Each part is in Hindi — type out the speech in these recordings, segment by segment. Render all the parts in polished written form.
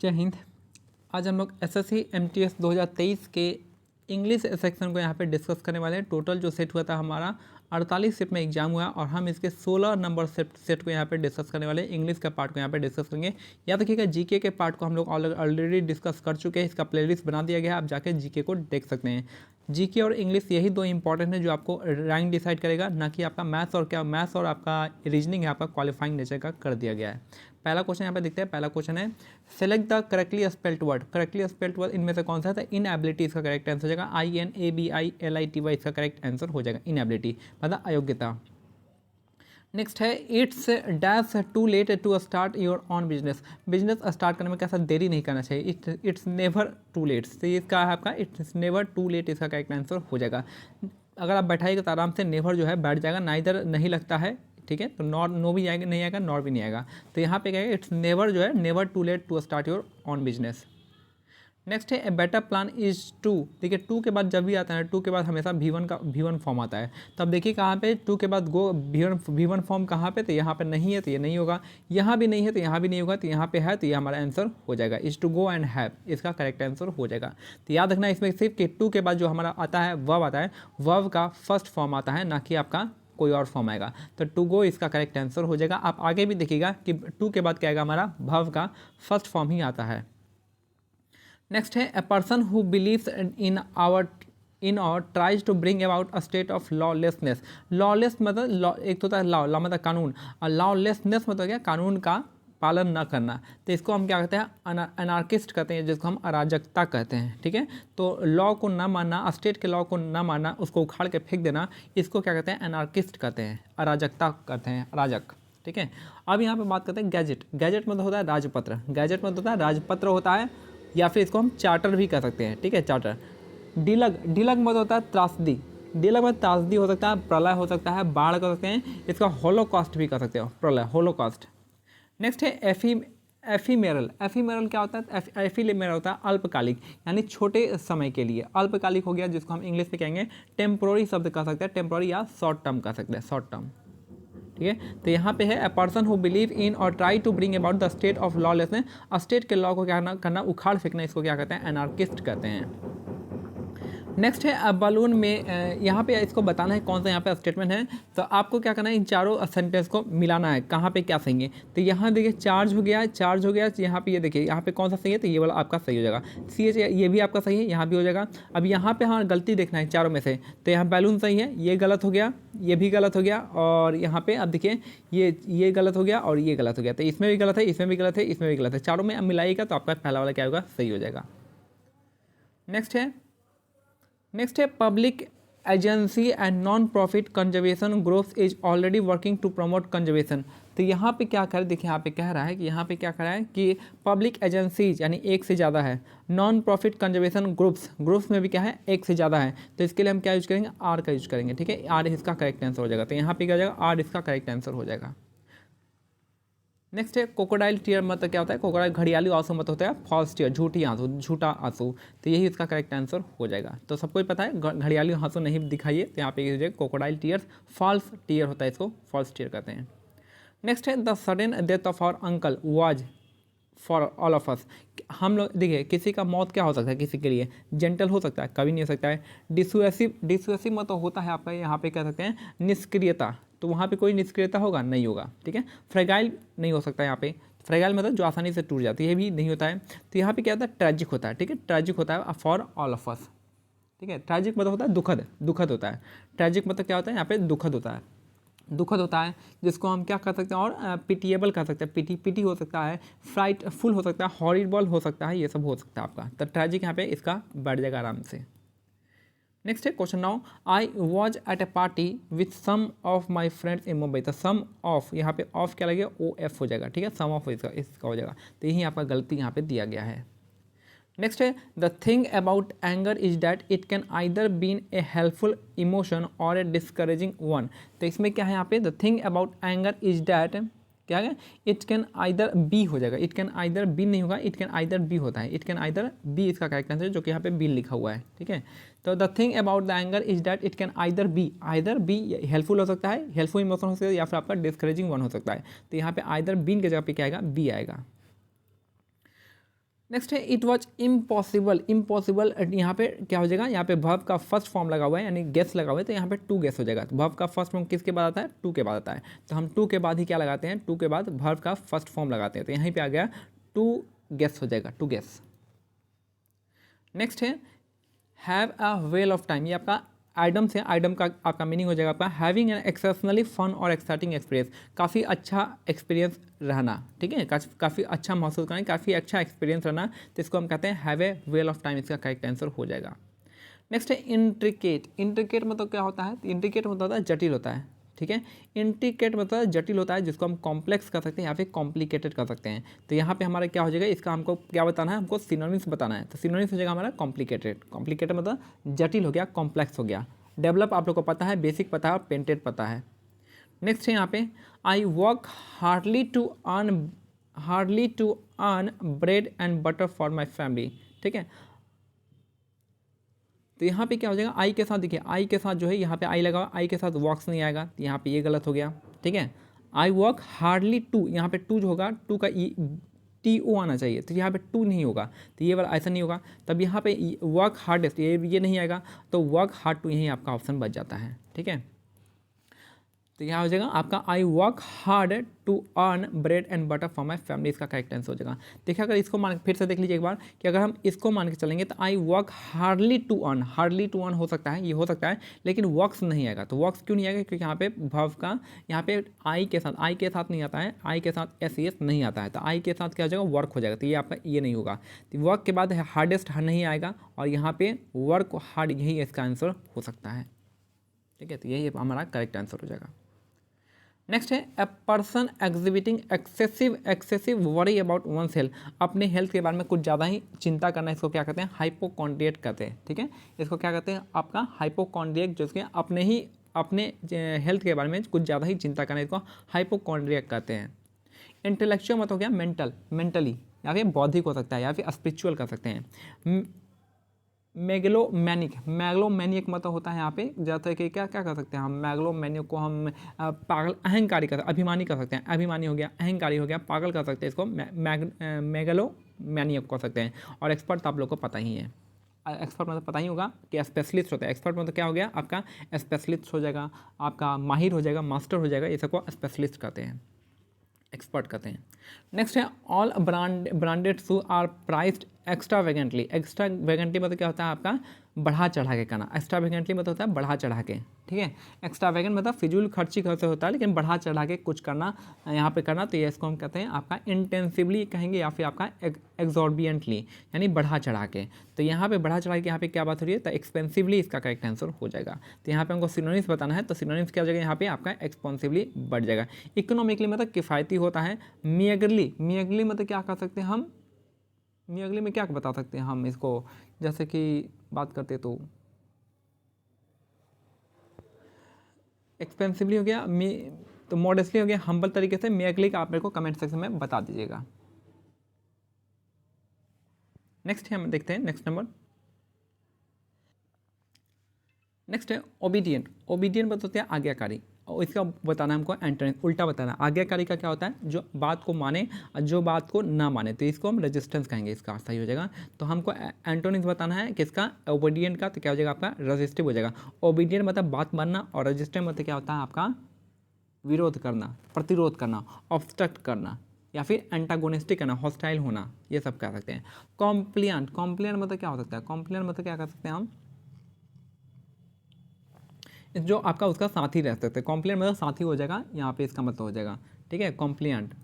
जय हिंद। आज हम लोग एसएससी एमटीएस 2023 के इंग्लिश सेक्शन को यहाँ पे डिस्कस करने वाले हैं। टोटल जो सेट हुआ था हमारा 48 सेट में एग्जाम हुआ और हम इसके 16 नंबर सेट को यहाँ पे डिस्कस करने वाले हैं। इंग्लिश का पार्ट को यहाँ पे डिस्कस करेंगे। याद रखिएगा जीके के पार्ट को हम लोग ऑलरेडी डिस्कस कर चुके हैं। इसका प्लेलिस्ट बना दिया गया है, आप जाके जीके को देख सकते हैं। जीके और इंग्लिश यही दो इंपॉर्टेंट है जो आपको रैंक डिसाइड करेगा, ना कि आपका मैथ्स और आपका रीजनिंग है आपका क्वालिफाइंग नेचर का कर दिया गया है। पहला क्वेश्चन यहाँ पे देखते हैं। पहला क्वेश्चन है select the correctly spelled word. Correctly spelled word इनमें से कौन सा था? इनएबिलिटी इसका करेक्ट आंसर हो जाएगा। INABILITY इसका करेक्ट आंसर हो जाएगा। इनएबिलिटी मतलब अयोग्यता। नेक्स्ट है it's dash too late to start your own business. Business start करने में कैसा देरी नहीं करना चाहिए। It's never too late. तो ये इसका है आपका इट्स नेवर टू लेट इसका करेक्ट आंसर हो जाएगा। अगर आप बैठाइएगा तो आराम से नेवर जो है बैठ जाएगा, ना इधर नहीं लगता है, ठीक है। तो नो भी आएगा, नहीं आएगा, नॉर भी नहीं आएगा। तो यहाँ पे क्या है इट्स नेवर जो है never too late to start your own business. Next है a better plan is to. देखिए टू के बाद जब भी आता है, टू के बाद हमेशा V1 फॉर्म आता है। तब देखिए कहाँ पे टू के बाद गो V1 फॉर्म कहाँ पे? तो यहाँ पे नहीं है तो ये नहीं होगा, यहाँ भी नहीं है तो यहाँ भी नहीं होगा, तो यहाँ पे है तो ये हमारा आंसर हो जाएगा। Is to go and have इसका करेक्ट आंसर हो जाएगा। तो याद रखना इसमें सिर्फ कि टू के बाद जो हमारा आता है वर्ब आता है, वर्ब का फर्स्ट फॉर्म आता है, ना कि आपका कोई और फॉर्म आएगा। तो टू गो इसका करेक्ट आंसर हो जाएगा। आप आगे भी देखिएगा कि टू के बाद क्या आएगा, हमारा वर्ब का फर्स्ट फॉर्म ही आता है। नेक्स्ट है a person who believes in or tries to bring about a state of lawlessness. Lawless मतलब एक तो होता है लॉ मतलब कानून, और लॉलेसनेस मतलब क्या? कानून का पालन न करना। तो इसको हम क्या कहते हैं? अनार्किस्ट कहते हैं, जिसको हम अराजकता कहते हैं, ठीक है। तो लॉ को ना मानना, स्टेट के लॉ को ना मानना, उसको उखाड़ के फेंक देना, इसको क्या कहते हैं? अनार्किस्ट कहते हैं, अराजकता कहते हैं, अराजक, ठीक है। अब यहाँ पे बात करते हैं गैजेट। गैजेट मतलब होता है राजपत्र। गैजेट मतलब होता है राजपत्र होता है, या फिर इसको हम चार्टर भी कह सकते हैं, ठीक है, चार्टर। डिलग मतलब होता है त्रासदी। डिलग मतलब त्रासदी हो सकता है, प्रलय हो सकता है, बाढ़ कर सकते हैं, इसका होलोकॉस्ट भी कर सकते हो, प्रलय, होलोकॉस्ट। नेक्स्ट है एफीमेरल। एफीमेरल क्या होता है? एफीमेरल होता है अल्पकालिक, यानी छोटे समय के लिए। अल्पकालिक हो गया, जिसको हम इंग्लिश में कहेंगे टेम्पोररी शब्द कह सकते हैं, टेम्पोररी या शॉर्ट टर्म कह सकते हैं, शॉर्ट टर्म, ठीक है। तो यहाँ पे है a person who believe in or try to bring about the state of lawlessness. State के लॉ को क्या करना, उखाड़ फेंकना, इसको क्या कहते हैं? एनार्किस्ट कहते हैं। नेक्स्ट है अब बलून में यहाँ पे इसको बताना है कौन सा यहाँ पे स्टेटमेंट है। तो आपको क्या करना है, इन चारों सेंटेंस को मिलाना है, कहाँ पे क्या सही है। तो यहाँ देखिए चार्ज हो गया, चार्ज हो गया। यहाँ पे ये देखिए यहाँ पे कौन सा सही है, तो ये वाला आपका सही हो जाएगा। CH ये भी आपका सही है, यहाँ भी हो जाएगा। अब यहाँ पे हाँ गलती देखना है चारों में से। तो यहाँ बैलून सही है, ये गलत हो गया, ये भी गलत हो गया, और यहाँ पे अब देखिए ये गलत हो गया और ये गलत हो गया। तो इसमें भी गलत है, इसमें भी गलत है, इसमें भी गलत है। चारों में अब मिलाइएगा तो आपका पहला वाला क्या होगा, सही हो जाएगा। नेक्स्ट है public agency and non profit conservation groups is already working to promote conservation. तो यहाँ पे क्या करें, देखिए यहाँ पे कह रहा है कि यहाँ पे क्या कह रहा है कि पब्लिक एजेंसीज यानी एक से ज़्यादा है, नॉन प्रॉफिट कंजर्वेशन ग्रुप्स में भी क्या है, एक से ज़्यादा है। तो इसके लिए हम क्या यूज करेंगे, आर का यूज करेंगे, ठीक है। आर इसका करेक्ट आंसर हो जाएगा। तो यहाँ पे क्या हो जाएगा, आर इसका करेक्ट आंसर हो जाएगा। नेक्स्ट है क्रोकोडाइल टीयर मतलब क्या होता है? क्रोकोडाइल घड़ियाली आंसू मतलब होता है फॉल्स टीयर, झूठी आंसू, झूठा आंसू। तो यही इसका करेक्ट आंसर हो जाएगा। तो सबको ही पता है घड़ियाली आंसू नहीं दिखाइए, तो यहाँ पे यूज है क्रोकोडाइल टीयर्स, फॉल्स टीयर होता है, इसको फॉल्स टीयर कहते हैं। नेक्स्ट है the sudden death of our uncle was for all of us. हम लोग देखिए किसी का मौत क्या हो सकता है, किसी के लिए जेंटल हो सकता है, कभी नहीं हो सकता है। डिसुएसिव मतलब होता है आपका यहाँ पे कह सकते हैं निष्क्रियता। तो वहाँ पे कोई निष्क्रियता होगा, नहीं होगा, ठीक है। फ्रेगाइल नहीं हो सकता यहाँ पे। फ्रेगाइल मतलब जो आसानी से टूट जाती है, ये भी नहीं होता है। तो यहाँ पे क्या होता है, ट्रैजिक होता है, ठीक है। ट्रैजिक होता है फॉर ऑल ऑफ अस, ठीक है। ट्रैजिक मतलब होता है दुखद होता है। ट्रैजिक मतलब क्या होता है, यहाँ पे दुखद होता है, दुखद होता है, जिसको हम क्या कर सकते हैं, और पिटिएबल कर सकते हैं, पिटी हो सकता है, फ्राइटफुल हो सकता है, हॉरिबल हो सकता है, ये सब हो सकता है आपका। तो ट्रैजिक यहाँ पे इसका बैठ जाएगा आराम से। नेक्स्ट है question now I was at a party with some of my friends in Mumbai. तो सम ऑफ, यहाँ पे ऑफ क्या लगेगा, OF हो जाएगा, ठीक है। सम ऑफ इसका हो जाएगा। तो यही आपका गलती यहाँ पे दिया गया है। नेक्स्ट है the thing about anger is that it can either been a helpful emotion और ए डिस्करेजिंग वन। तो इसमें क्या है यहाँ पे, the thing about anger is that क्या है, इट कैन आइदर बी हो जाएगा। इट कैन आइदर बी नहीं होगा, इट कैन आइदर बी होता है। इट कैन आइदर बी इसका करेक्ट आंसर है, जो कि यहाँ पे बी लिखा हुआ है, ठीक है। तो the thing about the anger is that it can either be helpful हो सकता है, हेल्पफुल इमोशन हो सकता है, या फिर आपका डिस्करेजिंग वन हो सकता है। तो यहाँ पे आइदर बी के जगह पे क्या आएगा, बी आएगा। नेक्स्ट है इट वॉज इम्पॉसिबल। इम्पॉसिबल यहाँ पे क्या हो जाएगा, यहाँ पे वर्ब का फर्स्ट फॉर्म लगा हुआ है यानी गेस लगा हुआ है, तो यहाँ पे टू गेस हो जाएगा। तो वर्ब का फर्स्ट फॉर्म किसके बाद आता है, टू के बाद आता है, तो हम टू के बाद ही क्या लगाते हैं, टू के बाद वर्ब का फर्स्ट फॉर्म लगाते हैं, तो यहीं पे आ गया टू गेस हो जाएगा, टू गेस। नेक्स्ट है have a well of time, ये आपका आइटम से, आइटम का आपका मीनिंग हो जाएगा आपका हैविंग एन एक्सेप्शनली फन और एक्साइटिंग एक्सपीरियंस, काफ़ी अच्छा एक्सपीरियंस रहना, ठीक है, काफ़ी अच्छा महसूस करना, काफ़ी अच्छा एक्सपीरियंस रहना, तो इसको हम कहते हैं have a well of time, इसका करेक्ट आंसर हो जाएगा। नेक्स्ट है इंट्रिकेट। इंट्रिकेट मतलब क्या होता है, इंट्रिकेट मतलब होता है जटिल होता है, ठीक है, इंट्रिकेट मतलब जटिल होता है, जिसको हम कॉम्प्लेक्स कर सकते हैं या फिर कॉम्प्लिकेटेड कर सकते हैं। तो यहाँ पे हमारा क्या हो जाएगा, इसका हमको क्या बताना है, हमको सिनोनिम्स बताना है, तो सिनोनिम्स हो जाएगा हमारा कॉम्प्लिकेटेड। कॉम्प्लिकेटेड मतलब जटिल हो गया, कॉम्प्लेक्स हो गया। डेवलप आप लोग को पता है, बेसिक पता है और पेंटेड पता है। नेक्स्ट है यहाँ पे I work hardly to earn bread and butter for my family, ठीक है। तो यहाँ पे क्या हो जाएगा, आई के साथ देखिए, आई के साथ जो है यहाँ पे आई लगा, आई के साथ वर्क्स नहीं आएगा, तो यहाँ पे ये गलत हो गया, ठीक है। आई वर्क हार्डली टू, यहाँ पे टू जो होगा, टू का टी ओ आना चाहिए, तो यहाँ पे टू नहीं होगा, तो ये वाला ऐसा नहीं होगा, तब यहाँ पे वर्क हार्डेस्ट ये नहीं आएगा, तो वर्क हार्ड टू यहीं आपका ऑप्शन बच जाता है, ठीक है। तो यहाँ हो जाएगा आपका I work hard to earn bread and butter for my family, इसका करेक्ट आंसर हो जाएगा। देखिए अगर इसको मान फिर से देख लीजिए एक बार कि अगर हम इसको मान के चलेंगे तो I work hardly to earn हो सकता है, ये हो सकता है, लेकिन वर्क्स नहीं आएगा। तो वर्क्स क्यों नहीं आएगा, क्योंकि यहाँ पे वर्ब का यहाँ पे आई के साथ नहीं आता है, आई के साथ एस नहीं आता है, तो आई के साथ क्या हो जाएगा, वर्क हो जाएगा, तो ये आपका ये नहीं होगा। तो वर्क के बाद हार्डेस्ट नहीं आएगा और यहाँ पे वर्क हार्ड, यही इसका आंसर हो सकता है, ठीक है। तो यही हमारा करेक्ट आंसर हो जाएगा। नेक्स्ट है a person exhibiting excessive worry about one's health, अपने हेल्थ के बारे में कुछ ज़्यादा ही चिंता करना, इसको क्या कहते हैं, हाइपोकॉन्ड्रिएक कहते हैं, ठीक है। इसको क्या कहते हैं, आपका हाइपोकॉन्ड्रिएक, जो इसके अपने हेल्थ के बारे में कुछ ज़्यादा ही चिंता करना, इसको हाइपोकॉन्ड्रिएक कहते हैं। इंटेलेक्चुअल मतलब क्या, मेंटली या फिर बौद्धिक हो सकता है या फिर स्पिरिचुअल कर सकते हैं। मैग्लोमैनिक मतलब होता है यहाँ पे जैसे कि क्या क्या कर सकते हैं हम, मैग्लोमैनिक को हम पागल अहंकारी कर, अभिमानी कर सकते हैं, अभिमानी हो गया, अहंकारी हो गया, पागल कर सकते हैं, इसको मैग्लोमैनिक कर सकते हैं। और एक्सपर्ट आप लोग को पता ही है, एक्सपर्ट मतलब पता ही होगा कि स्पेशलिस्ट होता है, एक्सपर्ट मतलब क्या हो गया आपका स्पेशलिस्ट हो जाएगा, आपका माहिर हो जाएगा, मास्टर हो जाएगा, ये सबको स्पेशलिस्ट कहते हैं, एक्सपर्ट कहते हैं। नेक्स्ट है all branded shoe are priced extravagantly. Extravagantly मतलब क्या होता है आपका बढ़ा चढ़ा के करना, एक्स्ट्रावेगेंटली मतलब होता है बढ़ा चढ़ा के, ठीक है। एक्स्ट्रावेगेंट मतलब फिजूल खर्ची से होता है, लेकिन बढ़ा चढ़ा के कुछ करना यहाँ पे करना, तो ये इसको हम कहते हैं आपका इंटेंसिवली कहेंगे या फिर आपका एक्सॉर्बियंटली यानी बढ़ा चढ़ा के। तो यहाँ पे बढ़ा चढ़ा के यहाँ पे क्या बात हो रही है, तो एक्सपेंसिवली इसका करेक्ट आंसर हो जाएगा। तो यहाँ पे हमको सिनोनिम्स बताना है, तो सिनोनिम्स क्या हो जाएगा, यहाँ पे आपका एक्सपेंसिवली बढ़ जाएगा। इकोनॉमिकली मतलब किफ़ायती होता है। मियगली मतलब क्या कह सकते हैं हम, मियगली में क्या बता सकते हैं हम इसको, जैसे कि बात करते तो एक्सपेंसिवली हो गया, तो मॉडेस्टली हो गया, हम्बल तरीके से। मियगली का आप मेरे को कमेंट सेक्शन में बता दीजिएगा। नेक्स्ट है हम देखते हैं नेक्स्ट नंबर। नेक्स्ट है ओबीडियंट। ओबीडियंट मतलब क्या, आज्ञाकारी, और इसका बताना हमको एंटोनिम, उल्टा बताना। आज्ञाकारी का क्या होता है, जो बात को माने और जो बात को ना माने, तो इसको हम रेजिस्टेंस कहेंगे, इसका सही हो जाएगा। तो हमको एंटोनिम्स बताना है किसका, ओबीडियंट का, तो क्या हो जाएगा आपका रेजिस्टिव हो जाएगा। ओबीडियंट मतलब बात मानना और रेजिस्टिव मतलब क्या होता है आपका विरोध करना, प्रतिरोध करना, ऑब्स्ट्रक्ट करना या फिर एंटागोनिस्टिक करना, हॉस्टाइल होना, ये सब कह सकते हैं। कॉम्प्लियंट मतलब क्या हो सकता है, कॉम्प्लियंट मतलब क्या कह सकते हैं हम, जो आपका उसका साथी रह सकते हैं। कॉम्प्लियंट मतलब साथी हो जाएगा, यहाँ पे इसका मतलब हो जाएगा, ठीक है। कॉम्प्लियंट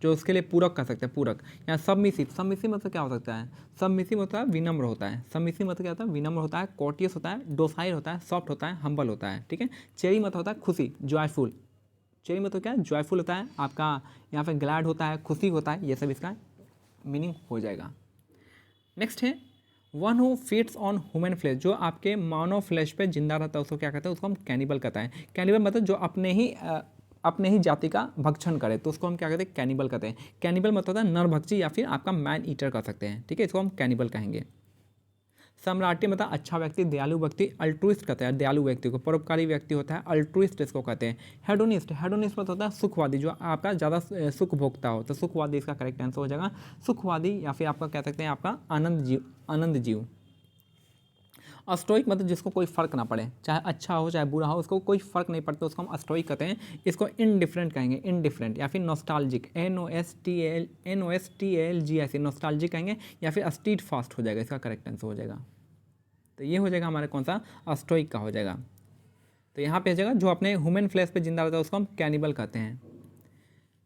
जो उसके लिए पूरक कर सकते हैं, पूरक। या सबमिसिव मतलब क्या हो सकता है, सबमिसिव मतलब विनम्र होता है, सबमिसिव मतलब क्या होता है, विनम्र होता है, कोर्टियस होता है, डोसाइल होता है, सॉफ्ट होता है, हम्बल होता है, ठीक है। चेरी मतलब होता है खुशी, जॉयफुल। चेरी मतलब क्या है, जॉयफुल होता है आपका, यहाँ पे ग्लैड होता है, खुशी होता है, ये सब इसका मीनिंग हो जाएगा। नेक्स्ट है one who feeds on human flesh, जो आपके मानव फ्लैश पे जिंदा रहता है उसको क्या कहते हैं, उसको हम कैनिबल कहता है। कैनिबल मतलब जो अपने ही जाति का भक्षण करे, तो उसको हम क्या कहते हैं, कैनिबल कहते हैं। कैनिबल मतलब होता है नरभक्षी या फिर आपका मैन ईटर कर सकते हैं, ठीक है, इसको हम कैनिबल कहेंगे। सम्राटी मतलब अच्छा व्यक्ति, दयालु व्यक्ति, अल्ट्रुइस्ट कहते हैं दयालु व्यक्ति को, परोपकारी व्यक्ति होता है अल्ट्रुइस्ट इसको कहते हैं। हेडोनिस्ट, हेडोनिस्ट मतलब होता है सुखवादी, जो आपका ज़्यादा सुख भोगता हो, तो सुखवादी इसका करेक्ट आंसर हो जाएगा, सुखवादी, या फिर आपका कह सकते हैं आपका आनंद जीव। अस्टोइक मतलब जिसको कोई फर्क ना पड़े, चाहे अच्छा हो चाहे बुरा हो, उसको कोई फर्क नहीं पड़ता, उसको हम अस्टोइक कहते हैं। इसको इनडिफरेंट कहेंगे, इनडिफरेंट, या फिर नॉस्टैल्जिक, NOSTALG ऐसे नॉस्टैल्जिक कहेंगे, या फिर स्टीड फास्ट हो जाएगा, इसका करेक्ट आंसर हो जाएगा। तो ये हो जाएगा हमारे कौन सा, अस्टोइक का हो जाएगा। तो यहाँ पे हो जाएगा जो अपने ह्यूमन फ्लैश पे जिंदा रहता है उसको हम कैनिबल कहते हैं।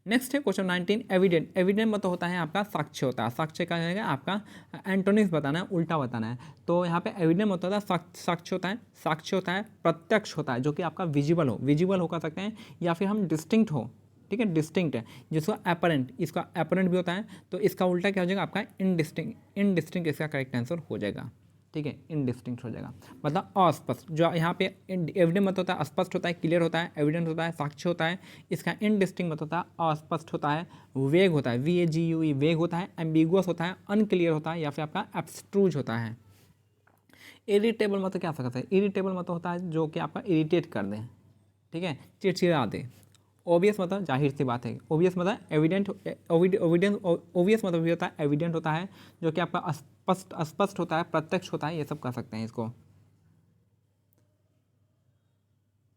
नेक्स्ट है क्वेश्चन 19, एविडेंट। एविडेंट मतलब होता है आपका साक्ष्य होता है, साक्ष्य का है आपका एंटोनिम्स बताना है, उल्टा बताना है। तो यहाँ पे एविडेंट मतलब होता है साक्ष्य होता है, साक्ष्य होता है, प्रत्यक्ष होता है, जो कि आपका विजिबल हो, विजिबल हो कर सकते हैं, या फिर हम डिस्टिंक्ट हो, ठीक है, डिस्टिंक्ट है, जिसको अपरेंट, इसका अपरेंट भी होता है। तो इसका उल्टा क्या हो जाएगा आपका इनडिस्टिंक्ट, इनडिस्टिंक्ट इसका करेक्ट आंसर हो जाएगा, ठीक है, इनडिस्टिंक्ट हो जाएगा, मतलब अस्पष्ट। जो यहाँ पे एविडेंट मत होता है स्पष्ट होता है, क्लियर होता है, एविडेंट होता है साक्ष्य होता है, इसका इनडिस्टिंक्ट मत होता है अस्पष्ट होता है, वेग होता है, VAGUE वेग होता है, एम्बिगुअस होता है, अनक्लियर होता है, या फिर आपका एब्स्ट्रूज होता है। इरिटेबल मतलब क्या सकता है, इरिटेबल मतलब होता है जो कि आपका इरिटेट कर दें, ठीक है, चिड़चिड़ा दे। ओबियस मतलब जाहिर सी बात है, ओबियस मतलब एविडेंट, ओबियस मतलब भी होता है, एविडेंट होता है, जो कि आपका स्पष्ट होता है, प्रत्यक्ष होता है, ये सब कह सकते हैं इसको,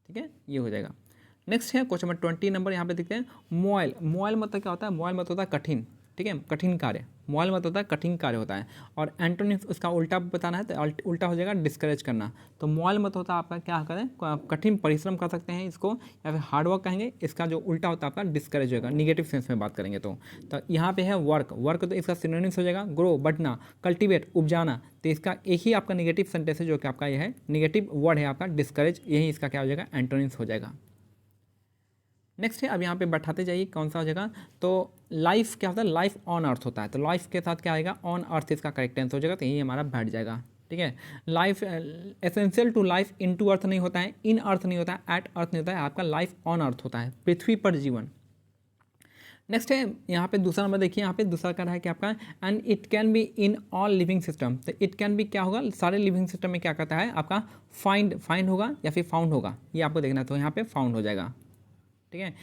ठीक है, ये हो जाएगा। नेक्स्ट है क्वेश्चन नंबर 20 नंबर, यहाँ पे देखते हैं मोइल। मोइल मतलब क्या होता है, मोइल मतलब होता है कठिन, ठीक है, कठिन कार्य, मोइल मतलब होता है कठिन कार्य होता है। और एंटोनिम्स उसका उल्टा बताना है, तो उल्टा हो जाएगा डिस्करेज करना। तो मोइल मतलब होता है आपका क्या करें, कठिन परिश्रम कर सकते हैं इसको, या फिर हार्डवर्क कहेंगे, इसका जो उल्टा होता है आपका डिस्करेज होगा, निगेटिव सेंस में बात करेंगे। तो यहाँ पे है वर्क, वर्क तो इसका सिनोनिम्स हो जाएगा ग्रो, बढ़ना, कल्टिवेट, उपजाना। तो इसका एक ही आपका निगेटिव सेंटेंस है जो कि आपका यह है, निगेटिव वर्ड है आपका डिस्करेज, यही इसका क्या हो जाएगा, एंटोनिम्स हो जाएगा। नेक्स्ट है, अब यहाँ पे बैठाते जाइए कौन सा हो जाएगा। तो लाइफ क्या होता है, लाइफ ऑन अर्थ होता है, तो लाइफ के साथ क्या आएगा, ऑन अर्थ इसका करेक्ट आंसर हो जाएगा, तो यही हमारा बैठ जाएगा, ठीक है। Life essential to life, into earth नहीं होता है, इन अर्थ नहीं होता है, एट अर्थ नहीं होता है, आपका लाइफ ऑन अर्थ होता है, पृथ्वी पर जीवन। नेक्स्ट है यहाँ पे दूसरा नंबर देखिए, यहाँ पे दूसरा क्या है कि आपका and it can be in all living system. तो इट कैन बी क्या होगा, सारे लिविंग सिस्टम में क्या कहता है आपका फाइंड होगा या फिर फाउंड होगा, ये आपको देखना है। तो यहाँ पे फाउंड हो जाएगा, ठीक है।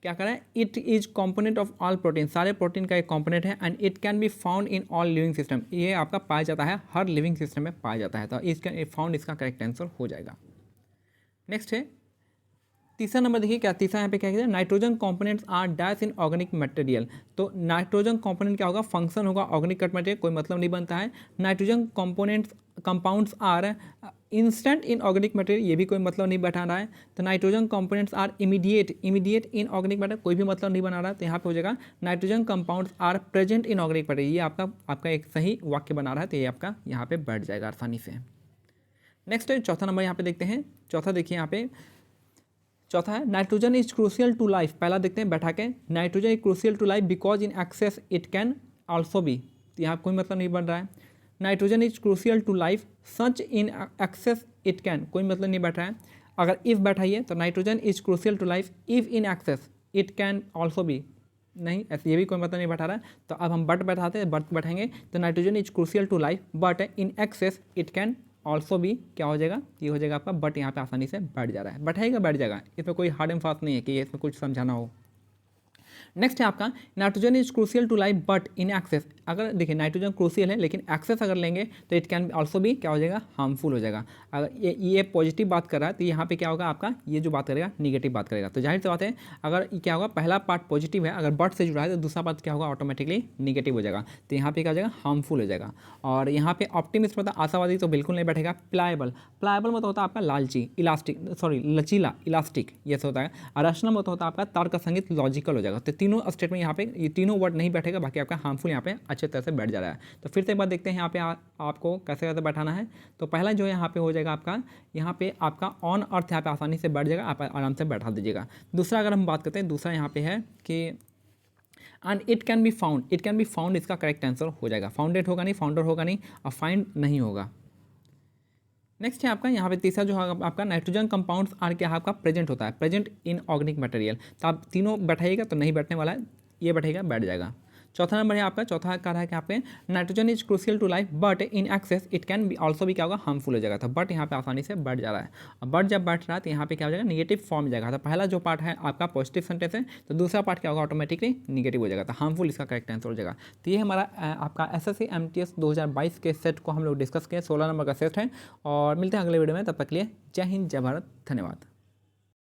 क्या करें, it is component of all protein, सारे प्रोटीन का एक कॉम्पोनेंट है। And it can be found in all living system, ये आपका पाया जाता है, हर लिविंग सिस्टम में पाया जाता है। तो इसका फाउंड इसका करेक्ट आंसर हो जाएगा। नेक्स्ट है तीसरा नंबर, देखिए क्या तीसरा यहाँ पे क्या कहते हैं, nitrogen components are dash in organic material. तो नाइट्रोजन कंपोनेंट क्या होगा, फंक्शन होगा ऑर्गेनिक मटेरियल, कोई मतलब नहीं बनता है। Nitrogen components compounds are instant in organic material, ये भी कोई मतलब नहीं बैठा रहा है। तो nitrogen components are immediate in organic material, कोई भी मतलब नहीं बना रहा है। तो यहाँ पे हो जाएगा nitrogen compounds are present in organic material, ये आपका एक सही वाक्य बना रहा है, तो ये आपका यहाँ पे बैठ जाएगा आसानी से। नेक्स्ट है चौथा नंबर, यहाँ पे देखते हैं चौथा, देखिए यहाँ पे चौथा है nitrogen is crucial to life. पहला देखते हैं बैठा के, nitrogen is crucial to life because in excess it can also be, तो यहाँ कोई मतलब नहीं बन रहा है। Nitrogen is crucial to life such in excess it can, कोई मतलब नहीं बैठा है। अगर इफ़ बैठाइए तो nitrogen is crucial to life if in excess it can also be, नहीं ऐसे, ये भी कोई मतलब नहीं बैठा रहा है। तो अब हम बट बैठाते हैं, बट बैठाएंगे तो nitrogen is crucial to life but in excess it can also भी क्या हो जाएगा, ये हो जाएगा आपका बट, यहाँ पे आसानी से बैठ जा रहा है, बैठाएगा बैठ जाएगा, इसमें कोई हार्ड एंड फास्ट नहीं है कि ये इसमें कुछ समझाना हो। नेक्स्ट है आपका nitrogen is crucial to life but in excess. अगर देखिए नाइट्रोजन क्रूशियल है लेकिन एक्सेस अगर लेंगे तो इट कैन ऑल्सो भी क्या हो जाएगा, हार्मफुल हो जाएगा। अगर ये पॉजिटिव बात कर रहा है तो यहाँ पे क्या होगा आपका, ये जो बात करेगा निगेटिव बात करेगा। तो जाहिर सी बात है अगर क्या होगा, पहला पार्ट पॉजिटिव है, अगर बट से जुड़ा है तो दूसरा पार्ट क्या होगा, ऑटोमेटिकली निगेटिव हो जाएगा। तो यहाँ पे क्या हो जाएगा, हार्मफुल हो जाएगा। और यहाँ पे ऑप्टिमिस्ट मतलब आशावादी तो बिल्कुल नहीं बैठेगा। प्लायबल, प्लायबल मतलब होता है आपका लालची, इलास्टिक, सॉरी लचीला, इलास्टिक, ये होता है। और रचना मतलब होता है आपका तर्क संगीत, लॉजिकल हो जाएगा। तो तीनों स्टेट में यहाँ पे ये तीनों वर्ड नहीं बैठेगा, बाकी आपका हार्मफुल यहाँ पे अच्छे तरह से बैठ जा रहा है। तो फिर से एक बार देखते हैं यहाँ पे आपको कैसे कैसे बैठाना है। तो पहला जो यहाँ पे हो जाएगा आपका, यहाँ पे आपका ऑन अर्थ यहाँ पे आसानी से बैठ जाएगा, आप आराम से बैठा दीजिएगा। दूसरा अगर हम बात करते हैं, दूसरा यहाँ पे है कि and it can be found, it can be found इसका करेक्ट आंसर हो जाएगा। फाउंडेड होगा नहीं, फाउंडर होगा नहीं, और फाइंड नहीं होगा। नेक्स्ट है आपका यहाँ पे तीसरा जो है आपका नाइट्रोजन कंपाउंड्स आर क्या है आपका, प्रेजेंट होता है, प्रेजेंट इन ऑर्गेनिक मटेरियल। तो आप तीनों बैठाइएगा तो नहीं बैठने वाला है, ये बैठेगा बैठ जाएगा। चौथा नंबर है आपका, चौथा कह रहा है कि यहाँ पे nitrogen is crucial to life but in excess it can be also भी क्या होगा, हार्मफुल हो जाएगा। तो बट यहाँ पे आसानी से बढ़ जा रहा है, और बट जब बढ़ रहा है तो यहाँ पे क्या हो जाएगा, निगेटिव फॉर्म में जाएगा। तो पहला जो पार्ट है आपका पॉजिटिव सेंटेंस है, तो दूसरा पार्ट क्या होगा, ऑटोमेटिकली निगेटिव हो जाएगा, तो हार्मफुल इसका करेक्ट आंसर हो जाएगा। तो ये हमारा आपका SSC MTS 2022 के सेट को हम लोग डिस्कस किए, 16 नंबर का सेट है। और मिलते हैं अगले वीडियो में, तब तक के लिए जय हिंद, जय भारत, धन्यवाद।